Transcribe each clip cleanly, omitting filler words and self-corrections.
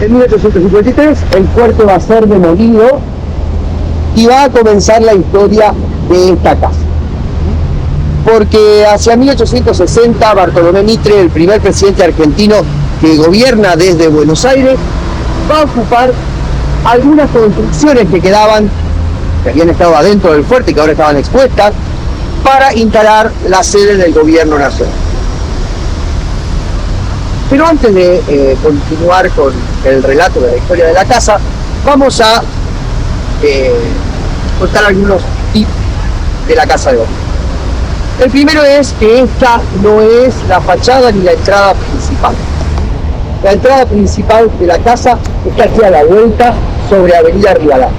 En 1853 el fuerte va a ser demolido y va a comenzar la historia de esta casa. Porque hacia 1860 Bartolomé Mitre, el primer presidente argentino que gobierna desde Buenos Aires, va a ocupar algunas construcciones que quedaban, que habían estado adentro del fuerte y que ahora estaban expuestas, para instalar la sede del gobierno nacional. Pero antes de continuar con el relato de la historia de la casa, vamos a contar algunos tips de la casa de gobierno. El primero es que esta no es la fachada ni la entrada principal. La entrada principal de la casa está aquí a la vuelta sobre Avenida Rivadavia.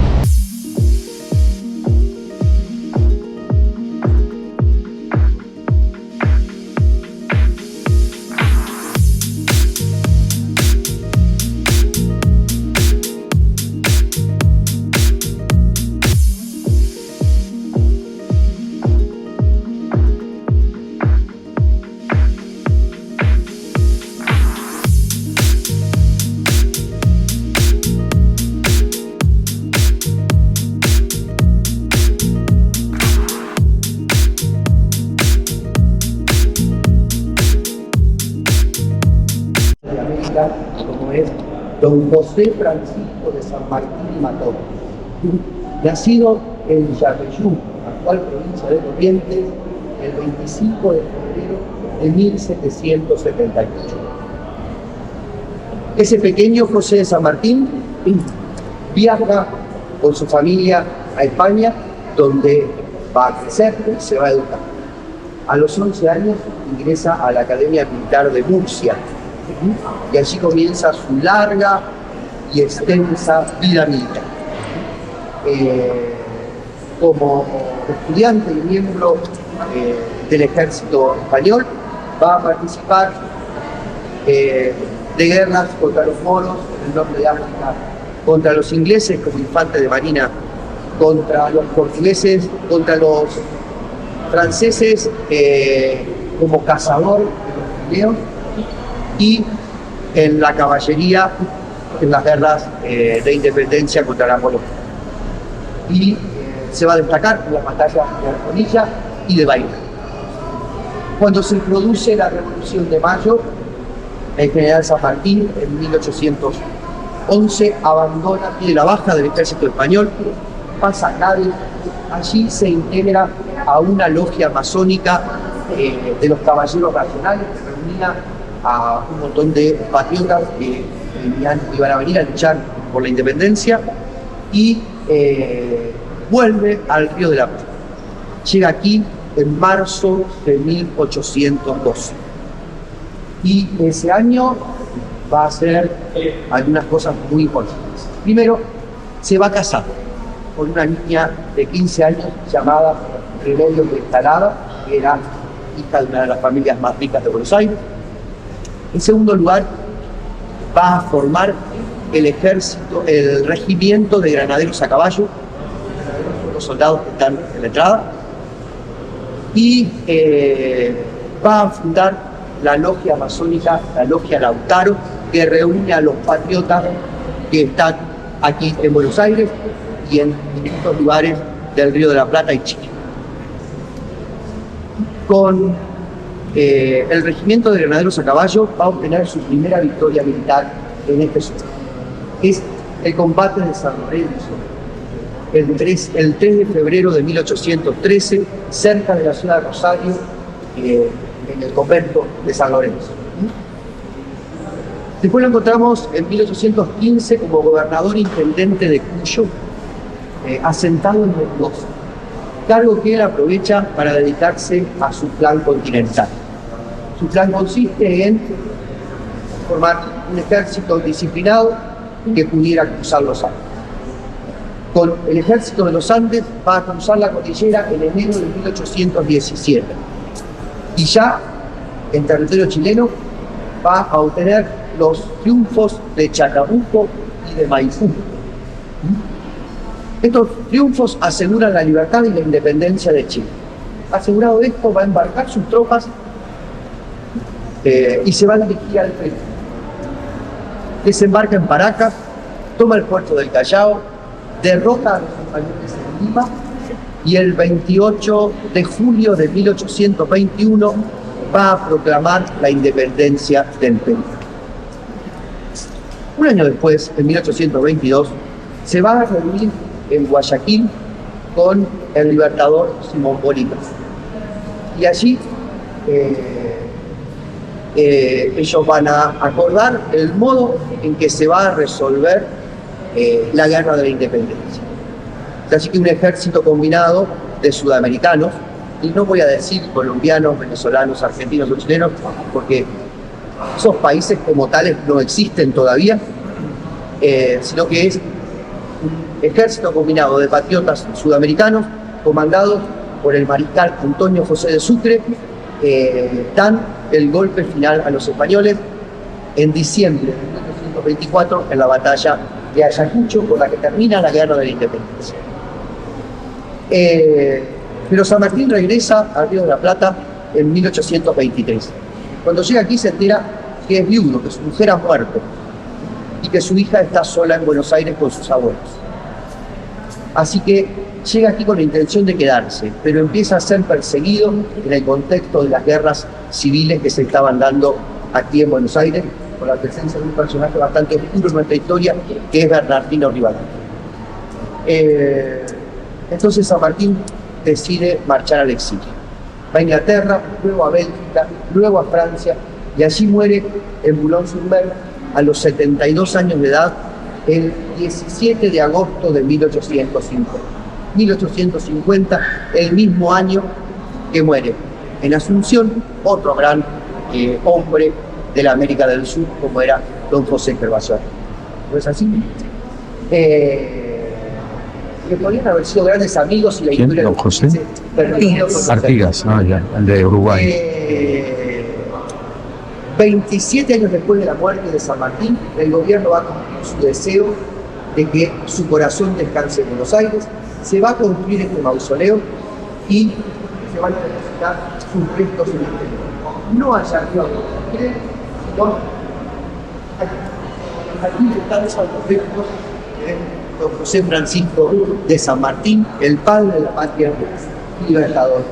Como es don José Francisco de San Martín y Matón, nacido en Yapeyú, actual provincia de Corrientes, el 25 de febrero de 1778. Ese pequeño José de San Martín viaja con su familia a España, donde va a crecer, se va a educar. A los 11 años ingresa a la Academia Militar de Murcia, y allí comienza su larga y extensa vida militar. Como estudiante y miembro del ejército español, va a participar de guerras contra los moros en el norte de África, contra los ingleses como infante de marina, contra los portugueses, contra los franceses como cazador de los pirineos, y en la caballería en las guerras de independencia contra Napoleón. Y se va a destacar en las batallas de Arconilla y de Bahía. Cuando se produce la Revolución de Mayo, el general San Martín en 1811 abandona, pide la baja del ejército español, pasa a Cádiz, allí se integra a una logia masónica de los caballeros nacionales que reunía a un montón de patriotas que iban a venir a luchar por la independencia, y vuelve al Río de la Plata. Llega aquí en marzo de 1812. Y ese año va a hacer algunas cosas muy importantes. Primero, se va a casar con una niña de 15 años llamada Remedios de Escalada, que era hija de una de las familias más ricas de Buenos Aires. En segundo lugar, va a formar el ejército, el regimiento de granaderos a caballo, los soldados que están en la entrada, y va a fundar la logia masónica, la logia Lautaro, que reúne a los patriotas que están aquí en Buenos Aires y en distintos lugares del Río de la Plata y Chile. Con el regimiento de granaderos a caballo va a obtener su primera victoria militar en este sur. Es el combate de San Lorenzo, el 3 de febrero de 1813, cerca de la ciudad de Rosario, en el convento de San Lorenzo. Después lo encontramos en 1815 como gobernador intendente de Cuyo, asentado en Mendoza, cargo que él aprovecha para dedicarse a su plan continental. Su plan consiste en formar un ejército disciplinado que pudiera cruzar los Andes. Con el ejército de los Andes va a cruzar la cordillera en enero de 1817. Y ya en territorio chileno va a obtener los triunfos de Chacabuco y de Maipú. Estos triunfos aseguran la libertad y la independencia de Chile. Asegurado esto, va a embarcar sus tropas y se va a dirigir al frente. desembarca en Paracas, toma el puerto del Callao, derrota a los españoles en Lima y el 28 de julio de 1821 va a proclamar la independencia del Perú. Un año después, en 1822, se va a reunir en Guayaquil con el libertador Simón Bolívar. Y allí ellos van a acordar el modo en que se va a resolver la guerra de la independencia. Así que un ejército combinado de sudamericanos, y no voy a decir colombianos, venezolanos, argentinos o chilenos, porque esos países como tales no existen todavía, sino que es un ejército combinado de patriotas sudamericanos comandados por el mariscal Antonio José de Sucre, dan el golpe final a los españoles en diciembre de 1824 en la batalla de Ayacucho, por la que termina la guerra de la independencia. Pero San Martín regresa al Río de la Plata en 1823. Cuando llega aquí se entera que es viudo, que su mujer ha muerto y que su hija está sola en Buenos Aires con sus abuelos. Así que llega aquí con la intención de quedarse, pero empieza a ser perseguido en el contexto de las guerras civiles que se estaban dando aquí en Buenos Aires, con la presencia de un personaje bastante oscuro en nuestra historia, que es Bernardino Rivadavia. Entonces San Martín decide marchar al exilio. Va a Inglaterra, luego a Bélgica, luego a Francia, y allí muere en Boulogne-sur-Mer a los 72 años de edad, el 17 de agosto de 1850. 1850, el mismo año que muere en Asunción otro gran hombre de la América del Sur, como era don José Gervasio. ¿No es así? Que podrían haber sido grandes amigos y la historia... ¿Quién? ¿Don José? Artigas, ya, el de Uruguay. 27 años después de la muerte de San Martín, el gobierno va a cumplir su deseo de que su corazón descanse en Buenos Aires, se va a construir este mausoleo y se van a depositar sus restos en este lugar. No allá arriba, sino aquí están esos restos de don José Francisco de San Martín, el padre de la patria y libertador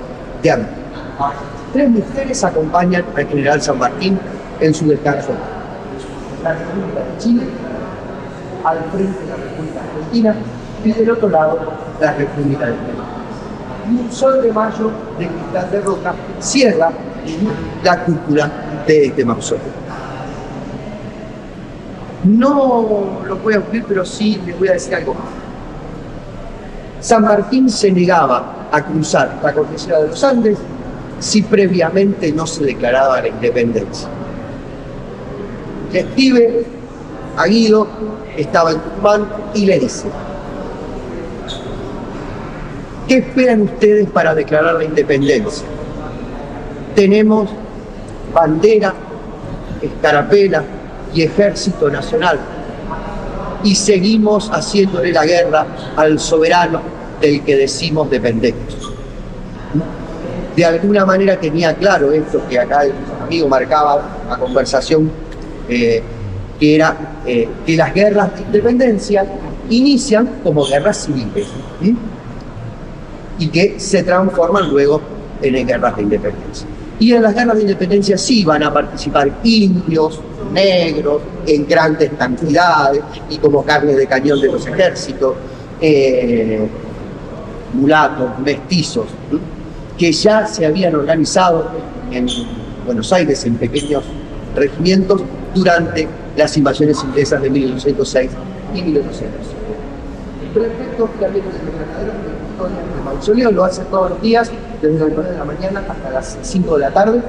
de América. 3 mujeres acompañan al general San Martín en su descanso. La República de Chile, al frente de la República Argentina, y del otro lado la República del Perú. Y un sol de mayo de cristal de roca cierra la cúpula de este mausoleo. No lo voy a cumplir, pero sí les voy a decir algo. San Martín se negaba a cruzar la cordillera de los Andes si previamente no se declaraba la independencia. Le escribe a Guido, estaba en Tucumán, y le dice: ¿qué esperan ustedes para declarar la independencia? Tenemos bandera, escarapela y ejército nacional, y seguimos haciéndole la guerra al soberano del que decimos dependemos. De alguna manera tenía claro esto que acá el amigo marcaba la conversación, que era que las guerras de independencia inician como guerras civiles, ¿sí? Y que se transforman luego en guerras de independencia. Y en las guerras de independencia sí van a participar indios, negros, en grandes cantidades y como carne de cañón de los ejércitos, mulatos, mestizos, ¿sí? Que ya se habían organizado en Buenos Aires en pequeños regimientos durante las invasiones inglesas de 1806 y 1807. Respecto también del mausoleo, lo hace todos los días, desde las 9 de la mañana hasta las 5 de la tarde.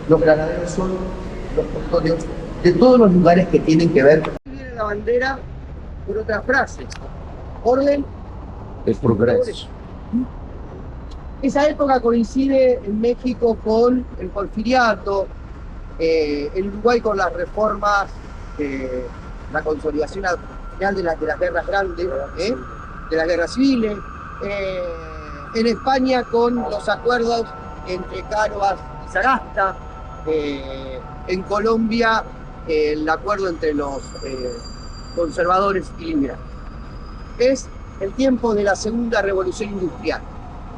Los granaderos son los custodios de todos los lugares que tienen que ver. Viene la bandera por otras frases: orden, el progreso. Esa época coincide en México con el porfiriato, en Uruguay con las reformas, la consolidación al final de las guerras grandes, de las guerras civiles, en España con los acuerdos entre Cánovas y Sagasta, en Colombia el acuerdo entre los conservadores y liberales. Es el tiempo de la segunda revolución industrial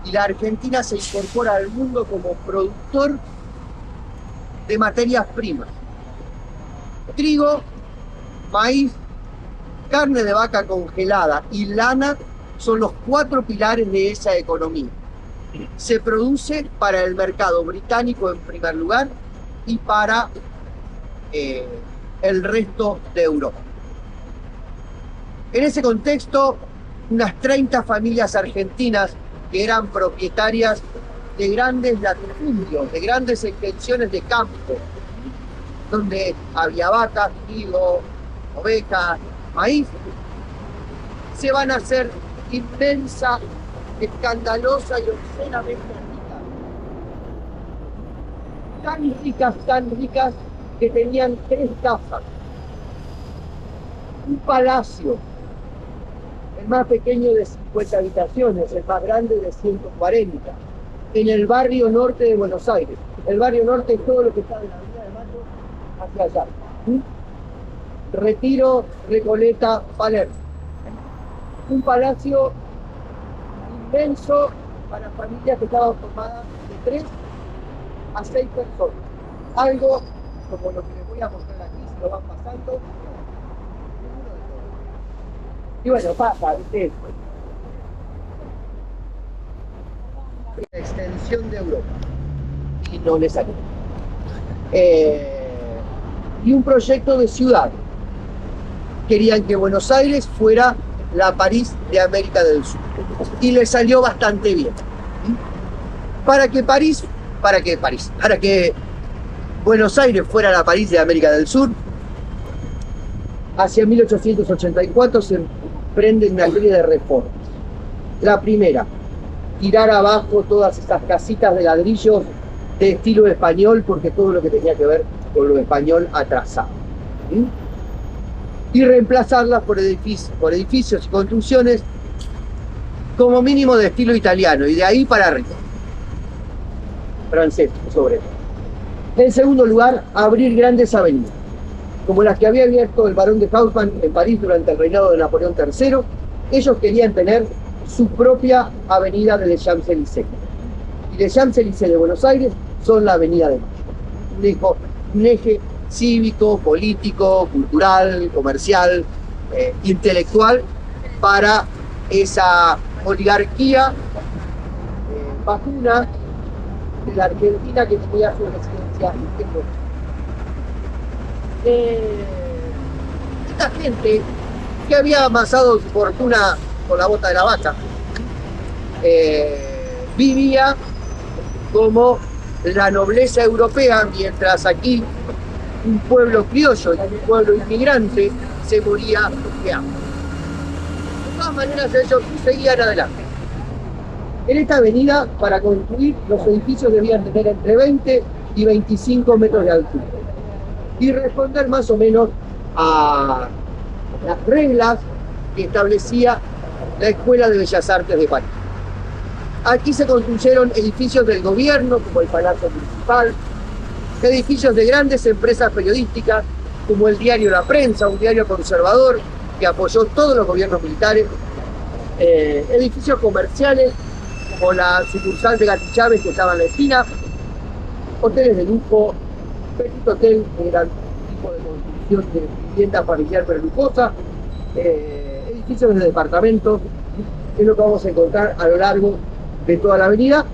y la Argentina se incorpora al mundo como productor de materias primas: trigo, maíz, carne de vaca congelada y lana son los 4 pilares de esa economía. Se produce para el mercado británico en primer lugar y para el resto de Europa. En ese contexto, unas 30 familias argentinas que eran propietarias de grandes latifundios, de grandes extensiones de campo, donde había vacas, trigo, ovejas, maíz, se van a hacer inmensa, escandalosa y obscenamente ricas. Tan ricas, que tenían 3 casas, un palacio, el más pequeño de 50 habitaciones, el más grande de 140, en el barrio norte de Buenos Aires. El barrio norte es todo lo que está de la Avenida de Mayo hacia allá. Retiro, Recoleta, Palermo. Un palacio inmenso para familias que estaban formadas de 3 a 6 personas. Algo como lo que les voy a mostrar aquí, si lo van pasando. Y bueno, pasa, ¿viste? La extensión de Europa. Y no le salió. Y un proyecto de ciudad. Querían que Buenos Aires fuera la París de América del Sur. Y le salió bastante bien. Para que Buenos Aires fuera la París de América del Sur, hacia 1884 se prende una serie de reformas. La primera, tirar abajo todas estas casitas de ladrillos de estilo español, porque todo lo que tenía que ver con lo español atrasado. Y reemplazarlas por edificios y construcciones como mínimo de estilo italiano, y de ahí para arriba. Francés, sobre todo. En segundo lugar, abrir grandes avenidas, como las que había abierto el barón de Haussmann en París durante el reinado de Napoleón III. Ellos querían tener su propia avenida de Les Champs-Élysées. Y Les Champs-Élysées de Buenos Aires son la Avenida de Mayo. Un eje cívico, político, cultural, comercial, intelectual, para esa oligarquía vacuna de la Argentina que tenía su residencia en esta gente que había amasado su fortuna con la bota de la vaca, vivía como la nobleza europea, mientras aquí un pueblo criollo y un pueblo inmigrante se moría de hambre. De todas maneras, ellos seguían adelante. En esta avenida, para construir, los edificios debían tener entre 20 y 25 metros de altura y responder más o menos a las reglas que establecía la Escuela de Bellas Artes de París. Aquí se construyeron edificios del gobierno, como el Palacio Municipal, edificios de grandes empresas periodísticas, como el diario La Prensa, un diario conservador que apoyó todos los gobiernos militares, edificios comerciales, como la sucursal de Gatti Chávez que estaba en la esquina, hoteles de lujo, Petit Hotel, que era un tipo de construcción de vivienda familiar pero lujosa, edificios de departamentos, es lo que vamos a encontrar a lo largo de toda la avenida,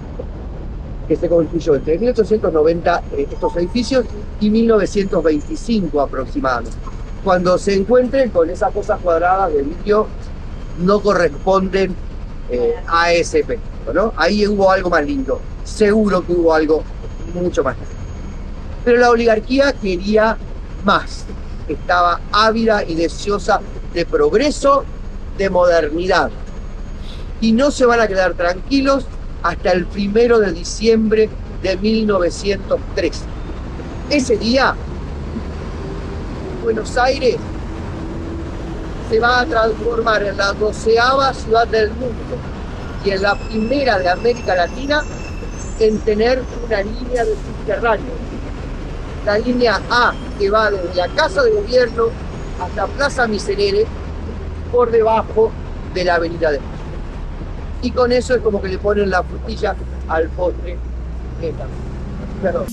que se construyó entre 1890 estos edificios y 1925 aproximadamente. Cuando se encuentren con esas cosas cuadradas de vidrio, no corresponden a ese periodo, ¿no? Ahí hubo algo más lindo, seguro que hubo algo mucho más lindo. Pero la oligarquía quería más, estaba ávida y deseosa de progreso, de modernidad. Y no se van a quedar tranquilos hasta el 1 de diciembre de 1903. Ese día, Buenos Aires se va a transformar en la 12ª ciudad del mundo y en la primera de América Latina en tener una línea de subterráneo. la línea A, que va desde la Casa de Gobierno hasta Plaza Miserere, por debajo de la Avenida de Mayo. Y con eso es como que le ponen la frutilla al postre. Perdón.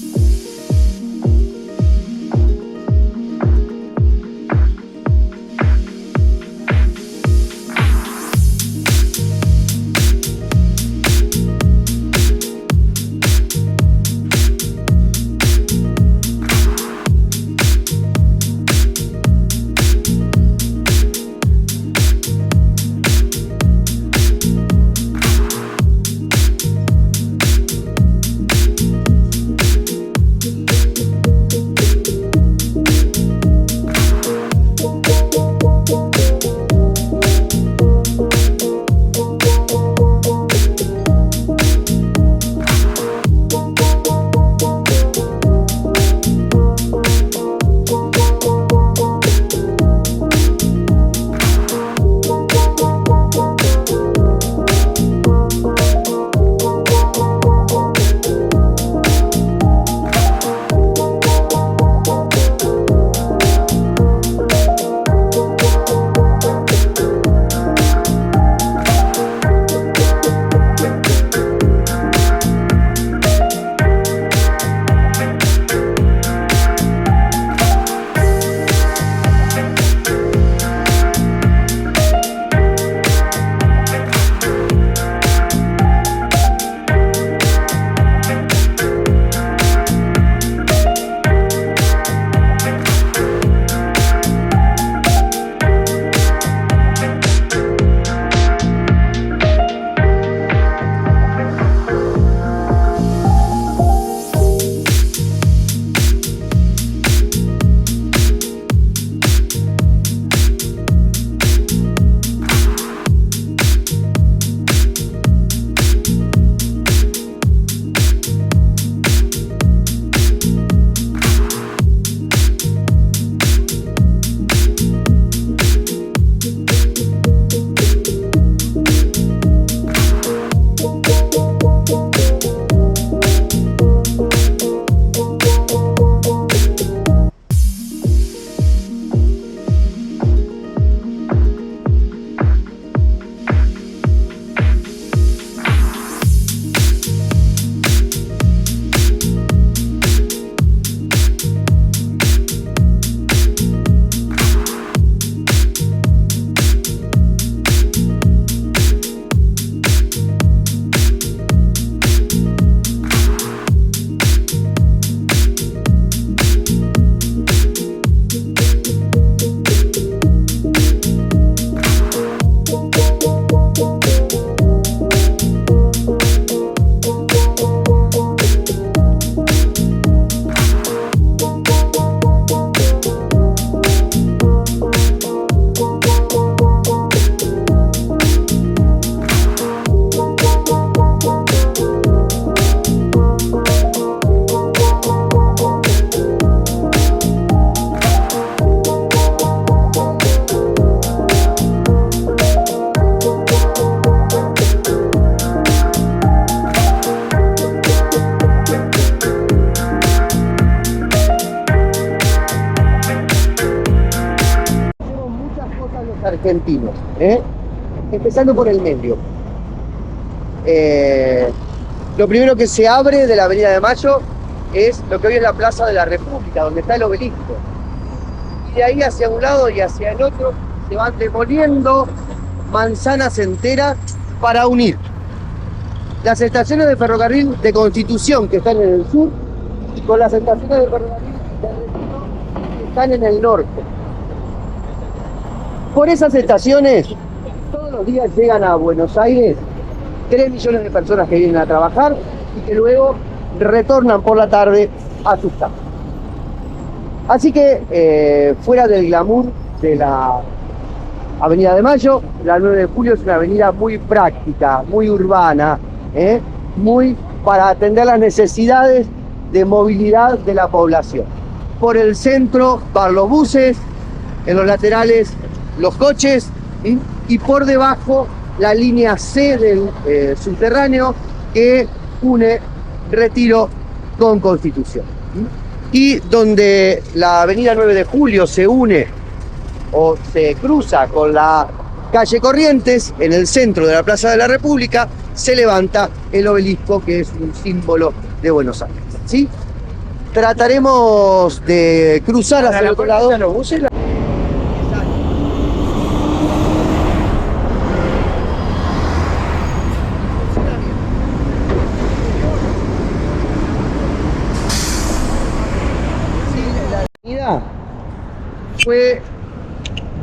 Argentinos, empezando por el medio. Lo primero que se abre de la Avenida de Mayo es lo que hoy es la Plaza de la República, donde está el obelisco. Y de ahí hacia un lado y hacia el otro se van demoliendo manzanas enteras para unir las estaciones de ferrocarril de Constitución, que están en el sur, con las estaciones de ferrocarril de Retiro, que están en el norte. Por esas estaciones, todos los días llegan a Buenos Aires 3 millones de personas que vienen a trabajar y que luego retornan por la tarde a sus casas. Así que, fuera del glamour de la Avenida de Mayo, la 9 de Julio es una avenida muy práctica, muy urbana, muy para atender las necesidades de movilidad de la población. Por el centro van los buses, en los laterales los coches, y por debajo la línea C del subterráneo que une Retiro con Constitución. y donde la avenida 9 de Julio se une o se cruza con la calle Corrientes, en el centro de la Plaza de la República, se levanta el obelisco, que es un símbolo de Buenos Aires, ¿sí? Trataremos de cruzar hacia el otro lado. Fue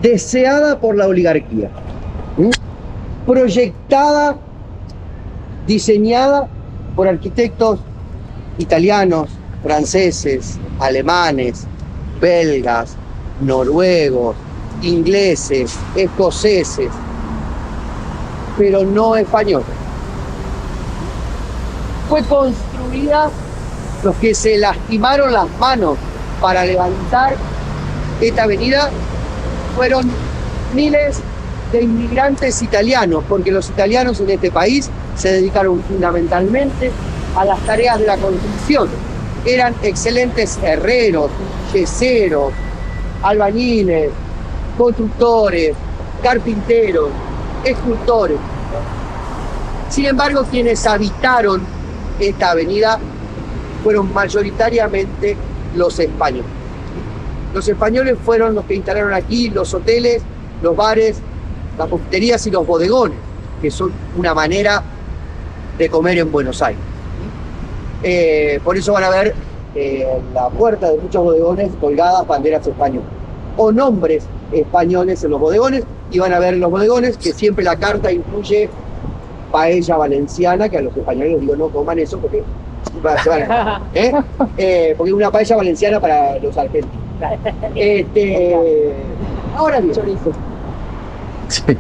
deseada por la oligarquía, proyectada, diseñada por arquitectos italianos, franceses, alemanes, belgas, noruegos, ingleses, escoceses, pero no españoles. Fue construida, los que se lastimaron las manos para levantar esta avenida fueron miles de inmigrantes italianos, porque los italianos en este país se dedicaron fundamentalmente a las tareas de la construcción. Eran excelentes herreros, yeseros, albañiles, constructores, carpinteros, escultores. Sin embargo, quienes habitaron esta avenida fueron mayoritariamente los españoles. Los españoles fueron los que instalaron aquí los hoteles, los bares, las confiterías y los bodegones, que son una manera de comer en Buenos Aires. Por eso van a ver en la puerta de muchos bodegones colgadas banderas españolas o nombres españoles en los bodegones, y van a ver en los bodegones que siempre la carta incluye paella valenciana, que a los españoles les digo no coman eso porque porque una paella valenciana para los argentinos. Ahora bien,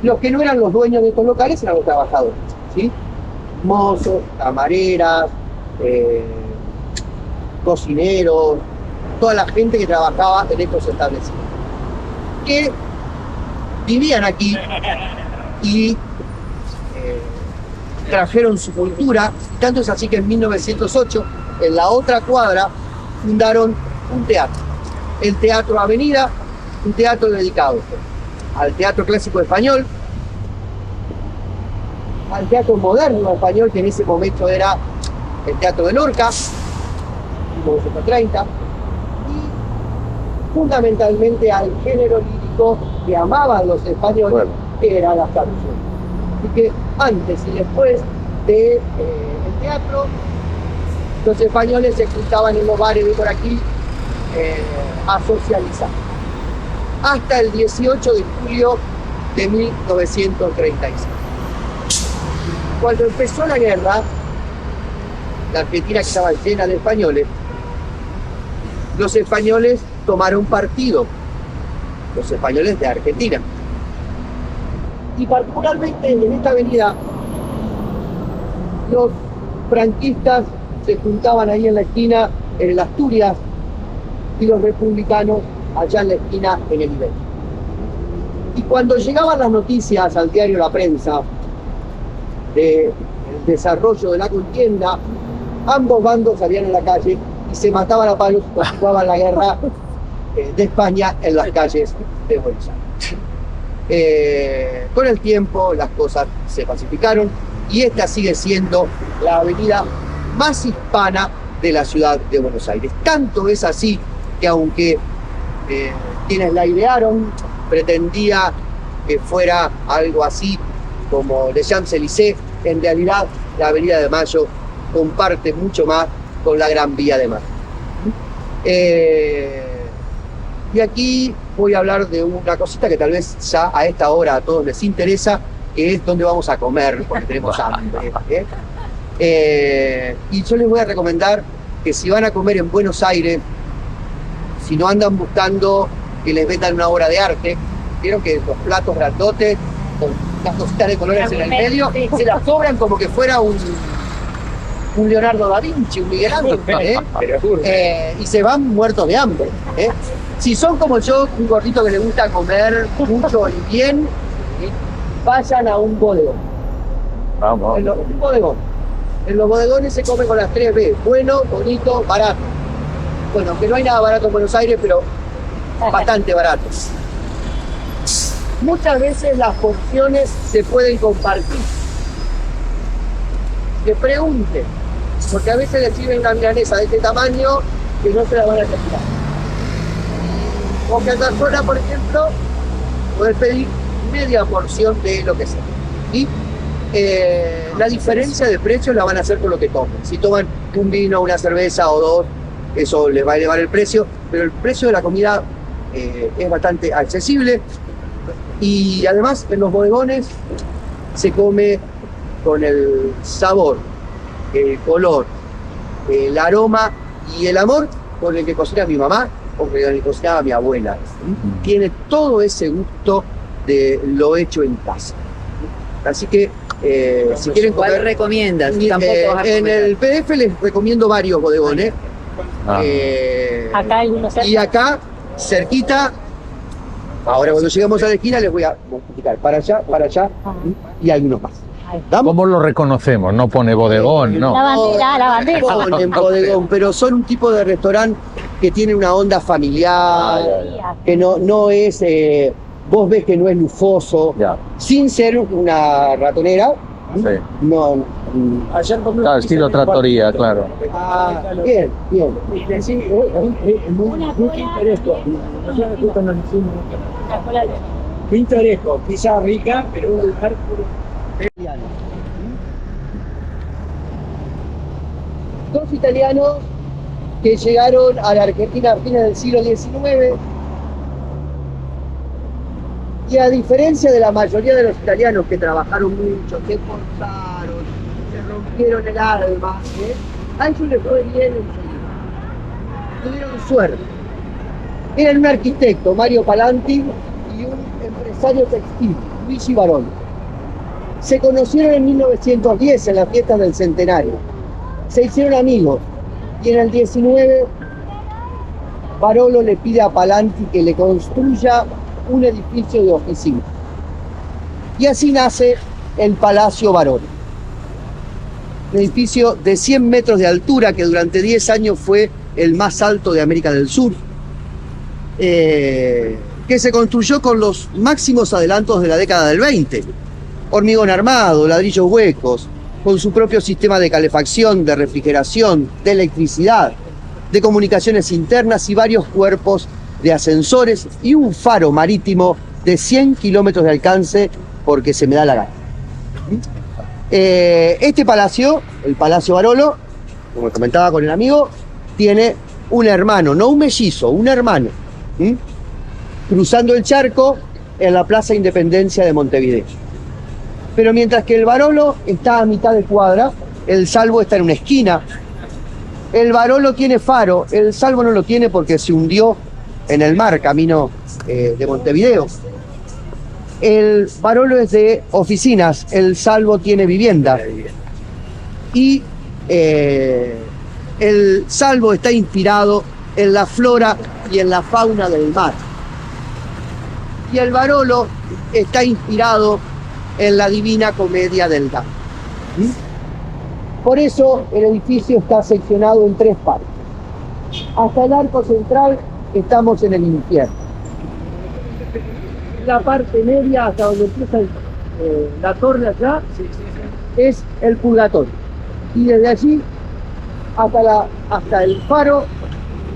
los que no eran los dueños de estos locales eran los trabajadores, ¿sí? Mozos, camareras, cocineros, toda la gente que trabajaba en estos establecimientos, que vivían aquí y trajeron su cultura. Tanto es así que en 1908, en la otra cuadra, fundaron un teatro, el Teatro Avenida, un teatro dedicado al teatro clásico español, al teatro moderno español, que en ese momento era el Teatro de Lorca, 1930, y fundamentalmente al género lírico que amaban los españoles, que era las canciones. Así que antes y después del teatro, los españoles se juntaban en los bares de por aquí a socializar. Hasta el 18 de julio de 1936. Cuando empezó la guerra, la Argentina que estaba llena de españoles, los españoles tomaron partido, los españoles de Argentina. Y particularmente en esta avenida, los franquistas se juntaban ahí en la esquina, en el Asturias, y los republicanos allá en la esquina, en el Iberia. Y cuando llegaban las noticias al diario La Prensa del desarrollo de la contienda, ambos bandos salían a la calle y se mataban a palos cuando jugaban la guerra de España en las calles de Buenos Aires. Con el tiempo las cosas se pacificaron y esta sigue siendo la avenida más hispana de la ciudad de Buenos Aires. Tanto es así que aunque quienes la idearon pretendía que fuera algo así como Les Champs-Élysées, en realidad la Avenida de Mayo comparte mucho más con la Gran Vía de Mayo. Y aquí voy a hablar de una cosita que tal vez ya a esta hora a todos les interesa, que es dónde vamos a comer, porque tenemos hambre. Y yo les voy a recomendar que si van a comer en Buenos Aires, si no andan buscando que les vendan una obra de arte, vieron que los platos grandotes con las cositas de colores en el medio se las cobran como que fuera un Leonardo da Vinci, un Miguel Ángel, y se van muertos de hambre. Si son como yo, un gordito que le gusta comer mucho y bien, vayan a un bodegón. Vamos. Un bodegón. En los bodegones se come con las 3 B: bueno, bonito, barato. Bueno, que no hay nada barato en Buenos Aires, pero bastante barato. Muchas veces las porciones se pueden compartir. Que pregunten, porque a veces les sirven una milanesa de este tamaño que no se la van a terminar. O que acá sola, por ejemplo, puedes pedir media porción de lo que sea. Y la diferencia de precios la van a hacer por lo que tomen. Si toman un vino, una cerveza o dos, eso les va a elevar el precio, pero el precio de la comida es bastante accesible. Y además en los bodegones se come con el sabor, el color, el aroma y el amor con el que cocina mi mamá o con el que cocinaba mi abuela. Tiene todo ese gusto de lo hecho en casa. Así que si quieren ¿Cuál comer, recomiendas? Tampoco vas a en recomendar. el PDF les recomiendo varios bodegones. Acá hay uno cerca. Y acá, cerquita, ahora cuando llegamos a la esquina les voy a explicar para allá y algunos más. ¿Vamos? ¿Cómo lo reconocemos? No pone bodegón, no. La bandera. Ponen bodegón, pero son un tipo de restaurante que tiene una onda familiar, que no es, vos ves que no es lujoso, Ya. sin ser una ratonera. Sí. No. Claro, estilo trattoria, claro. Bien. Pintoresco, quizá rica, pero un lugar Dos italianos que llegaron a la Argentina a fines del siglo XIX y a diferencia de la mayoría de los italianos que trabajaron mucho, se esforzaron, se rompieron el alma, a ellos les fue bien enseguida. Tuvieron suerte. Eran un arquitecto, Mario Palanti, y un empresario textil, Luigi Barolo. Se conocieron en 1910 en las fiestas del centenario. Se hicieron amigos y en el 19 Barolo le pide a Palanti que le construya un edificio de oficina. Y así nace el Palacio Barolo. Un edificio de 100 metros de altura que durante 10 años fue el más alto de América del Sur. Que se construyó con los máximos adelantos de la década del 20. Hormigón armado, ladrillos huecos, con su propio sistema de calefacción, de refrigeración, de electricidad, de comunicaciones internas y varios cuerpos de ascensores y un faro marítimo de 100 kilómetros de alcance, porque se me da la gana. Este palacio, el Palacio Barolo, como comentaba con el amigo, tiene un hermano, no un mellizo, un hermano, cruzando el charco en la Plaza Independencia de Montevideo. Pero mientras que el Barolo está a mitad de cuadra, el Salvo está en una esquina. El Barolo tiene faro, el Salvo no lo tiene porque se hundió en el mar, camino de Montevideo. El Barolo es de oficinas, el Salvo tiene vivienda. Y el Salvo está inspirado en la flora y en la fauna del mar. Y el Barolo está inspirado en la Divina Comedia del Dante. Por eso el edificio está seccionado en 3 partes. Hasta el arco central estamos en el infierno. La parte media, hasta donde empieza la torre allá, es el purgatorio. Y desde allí hasta el faro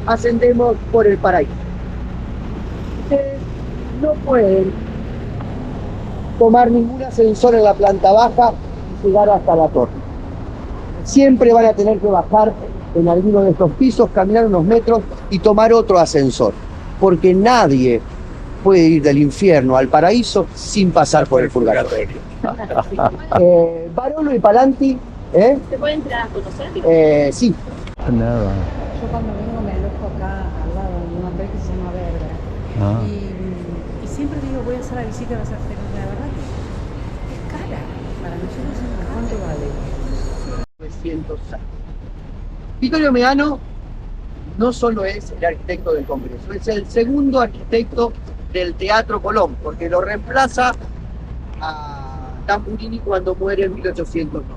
ascendemos por el paraíso. Ustedes no pueden tomar ningún ascensor en la planta baja y llegar hasta la torre. Siempre van a tener que bajar en alguno de estos pisos, caminar unos metros y tomar otro ascensor, porque nadie puede ir del infierno al paraíso sin pasar por el purgatorio. Barolo y Palanti, ¿Se puede entrar a conocer? sí. Nada. Yo cuando vengo me alojo acá al lado de un hotel que se llama Verga. Ah. Y siempre digo, voy a hacer la visita, va a ser feliz. La verdad que es cara. Para nosotros, ¿cuánto vale? 900 años. Vittorio Meano no solo es el arquitecto del Congreso, es el segundo arquitecto del Teatro Colón, porque lo reemplaza a Tamburini cuando muere en 1890.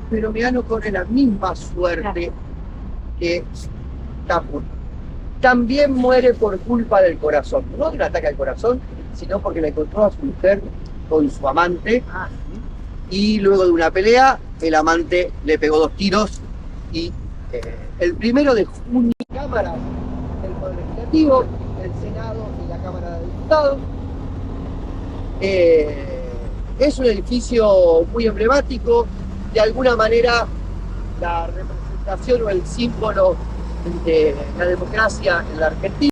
Pero Meano corre la misma suerte que está muerto. También muere por culpa del corazón, no de un ataque al corazón, sino porque le encontró a su mujer con su amante y luego de una pelea el amante le pegó 2 tiros y el 1 de junio, Cámara del Poder Legislativo, el Senado y la Cámara de Diputados. Es un edificio muy emblemático, de alguna manera la representación o el símbolo de la democracia en la Argentina.